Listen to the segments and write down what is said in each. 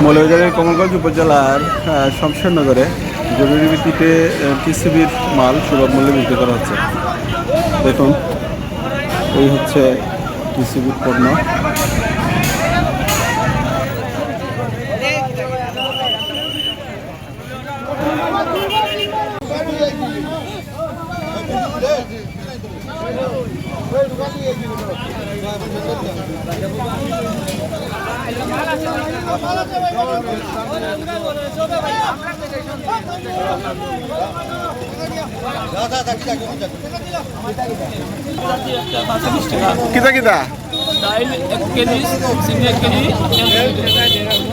মৌলভীবাজারের কমলগঞ্জ উপজেলার শমশেরনগরে জরুরি ভিত্তিতে টিসিবির মাল সুলভ মূল্যে বিক্রি করা হচ্ছে। দেখুন, এই হচ্ছে টিসিবির পণ্য। কিতা কিতা ডাইল 1 কেজি, চিনি 1 কেজি,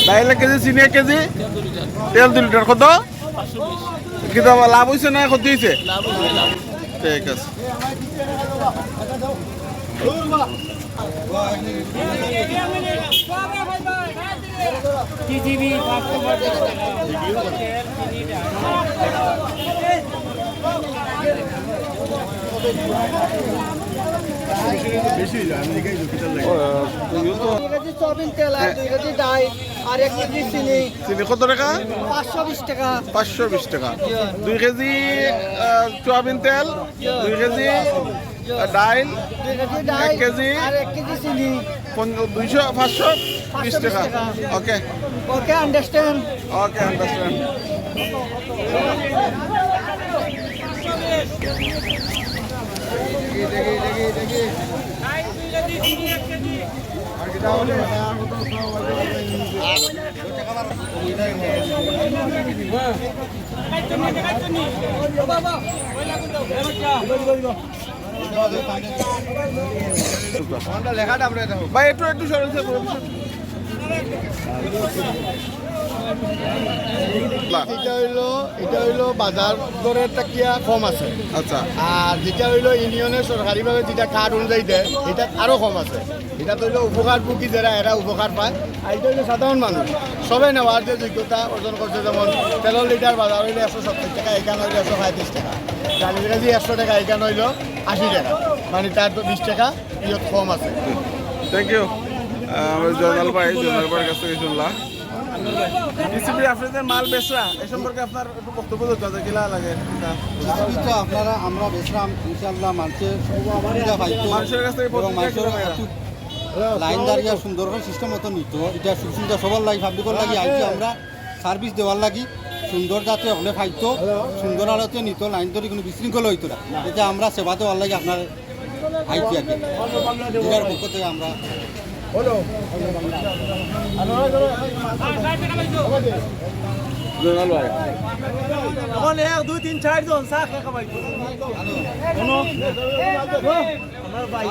ডাইল 1 কেজি, চিনি 1 কেজি, তেল 2 লিটার। কত? 520 কিতা লাভ হয়েছে না ক্ষতি হয়েছে? লাভ হয়ে লাভ। ঠিক আছে। চিনি কত টাকা? 520 টাকা। 520 টাকা। 2 কেজি সোয়াবিন তেল, 2 কেজি ডাইল, 1 কেজি আর 1 কেজি চিনি। 200 520 টাকা। ওকে ওকে, আন্ডারস্ট্যান্ড। ওকে, আন্ডারস্ট্যান্ড। ভাই একটু একটু সরেন স্যার। এটা হইলো বাজার দরের টাকিয়া কম আছে। আচ্ছা, আর যেটা হইলো ইউনিয়নের সরকারিভাবে যেটা কার্ড অনুযায়ী দেয় এটা আরও কম আছে। এটা তো হইলো উপকার ভুগি যারা এরা উপকার পায়। আর এটা হইলো সাধারণ মানুষ সবাই নেওয়ার যে যোগ্যতা অর্জন করছে। যেমন তেলের লিটার বাজার হইলে 170 টাকা, এখানে হইলো 135 টাকা। ডালের কেজি 100 টাকা, এখানে হইলো 80 টাকা। মানে তার তো 20 টাকা ইয়ত কম আছে। Thank you. আমরা জয়নাল ভাইয়ের কাছ থেকে শুনলাম টিসিবি আপনাদের মাল বেচরা এ সম্পর্কে আপনার একটু বক্তব্য দিতে হবে। কিলা লাগে তো আপনারা আমরা বেসরাম ইনশাআল্লাহ মানুষের সুবিধা পাইতো, মানুষের কাছ থেকে এবং মানুষের লাইন দাঁড়িয়ে সুন্দর সিস্টেম মতো নিত। এটা সুবিধা সবার লাগি, পাবলিকর লাগি আইছি আমরা সার্ভিস দেওয়ার লাগি। সুন্দর যাতে ওখানে পাইতো, সুন্দর আলোতে নিত, লাইন ধরে কোনো বিশৃঙ্খল হইতো না। এটা আমরা সেবা দেওয়ার লাগি আপনার আইছি আর কি। এটার পক্ষ থেকে আমরা জয়নাল ভাই এখন 1 2 3 4 জন চা খেয়ে খাবাই। আমার ভাই